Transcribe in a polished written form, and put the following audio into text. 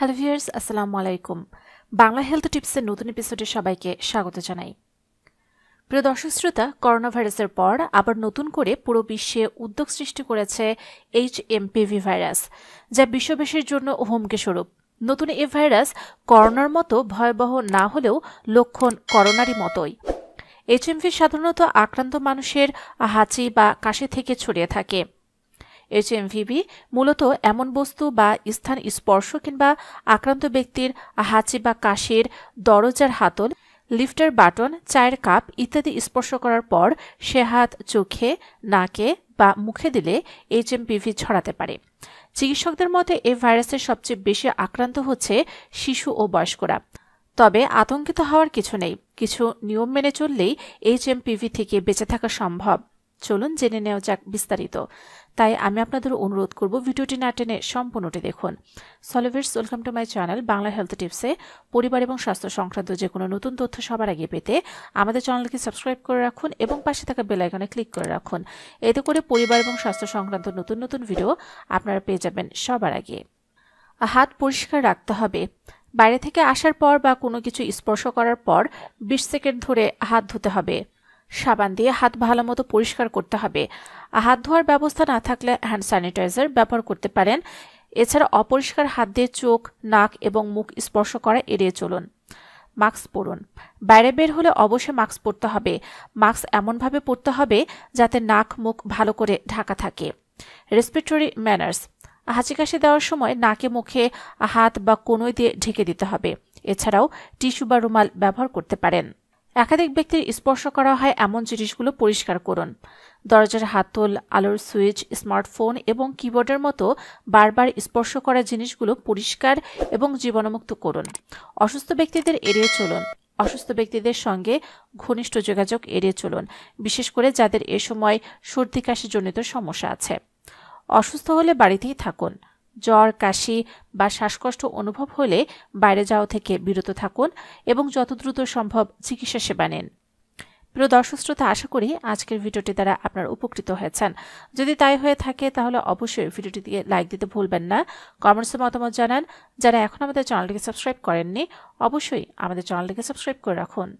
Hello viewers, আসসালামু আলাইকুম। Bangla health টিপসের নতুন এপিসোডে সবাইকে স্বাগত জানাই। প্রিয় দর্শক শ্রোতা, করোনা ভাইরাসের পর আবার নতুন করে পুরো বিশ্বে উদ্বেগ সৃষ্টি করেছে HMPV ভাইরাস, যা বিশ্ববাসীর জন্য হুমকি স্বরূপ। নতুন এই ভাইরাস করোনার মতো ভয়াবহ না হলেও লক্ষণ করোনারই মতোই। HMV সাধারণত আক্রান্ত মানুষের হাঁচি বা কাশি থেকে ছড়িয়ে থাকে। HMV মূলত এমন বস্তু বা স্থান স্পর্শ কিংবা আক্রান্ত ব্যক্তির হাঁচি বা কাশির দরজার হাতল, লিফটের বাটন, চায়ের কাপ ইত্যাদি স্পর্শ করার পর সে হাত চোখে, নাকে বা মুখে দিলে HMPV ছড়াতে পারে। চিকিৎসকদের মতে এই ভাইরাসের সবচেয়ে বেশি আক্রান্ত হচ্ছে শিশু ও বয়স্করা। তবে আতঙ্কিত হওয়ার কিছু নেই, কিছু নিয়ম মেনে চললেই HMPV থেকে বেঁচে থাকা সম্ভব। চলুন জেনে নেওয়া যাক বিস্তারিত। তাই আমি আপনাদের অনুরোধ করব ভিডিওটি না টেনে সম্পূর্ণটি দেখুন। সলিভার্স, welcome to my channel Bangla health টিপসে পরিবার এবং স্বাস্থ্য সংক্রান্ত যে কোনো নতুন তথ্য সবার আগে পেতে আমাদের চ্যানেলকে সাবস্ক্রাইব করে রাখুন এবং পাশে থাকা বেল আইকনে ক্লিক করে রাখুন। এতে করে পরিবার এবং স্বাস্থ্য সংক্রান্ত নতুন নতুন ভিডিও আপনারা পেয়ে যাবেন সবার আগে। হাত পরিষ্কার রাখতে হবে। বাইরে থেকে আসার পর বা কোনো কিছু স্পর্শ করার পর 20 সেকেন্ড ধরে হাত ধুতে হবে। সাবান দিয়ে হাত ভালোমতো পরিষ্কার করতে হবে। হাত ধোয়ার ব্যবস্থা না থাকলে হ্যান্ড স্যানিটাইজার ব্যবহার করতে পারেন। এছাড়া অপরিষ্কার হাত দিয়ে চোখ, নাক এবং মুখ স্পর্শ করা এড়িয়ে চলুন। মাস্ক পরুন। বাইরে বের হলে অবশ্যই মাস্ক পরতে হবে। মাস্ক এমনভাবে পরতে হবে যাতে নাক মুখ ভালো করে ঢাকা থাকে। Respiratory manners. হাঁচি কাশি দেওয়ার সময় নাকে মুখে হাত বা কনুই দিয়ে ঢেকে দিতে হবে। এছাড়াও টিস্যু বা রুমাল ব্যবহার করতে পারেন। একাধিক ব্যক্তির স্পর্শ করা হয় এমন জিনিসগুলো পরিষ্কার করুন। দরজার হাতল, আলোর সুইচ, স্মার্টফোন এবং কিবোর্ডের মতো বারবার স্পর্শ করা জিনিসগুলো পরিষ্কার এবং জীবাণুমুক্ত করুন। অসুস্থ ব্যক্তিদের এড়িয়ে চলুন। অসুস্থ ব্যক্তিদের সঙ্গে ঘনিষ্ঠ যোগাযোগ এড়িয়ে চলুন, বিশেষ করে যাদের এ সময় সর্দি কাশিজনিত সমস্যা আছে। অসুস্থ হলে বাড়িতেই থাকুন। জ্বর, কাশি বা শ্বাসকষ্ট অনুভব হলে বাইরে যাওয়া থেকে বিরত থাকুন এবং যত দ্রুত সম্ভব চিকিৎসা সেবা নিন। প্রিয় দর্শক শ্রোতা, আশা করি আজকের ভিডিওটি দ্বারা আপনারা উপকৃত হয়েছেন। যদি তাই হয়ে থাকে তাহলে অবশ্যই ভিডিওটি দিয়ে লাইক দিতে ভুলবেন না। কমেন্টসে মতামত জানান। যারা এখন আমাদের চ্যানেলটিকে সাবস্ক্রাইব করেননি অবশ্যই আমাদের চ্যানেলটিকে সাবস্ক্রাইব করে রাখুন।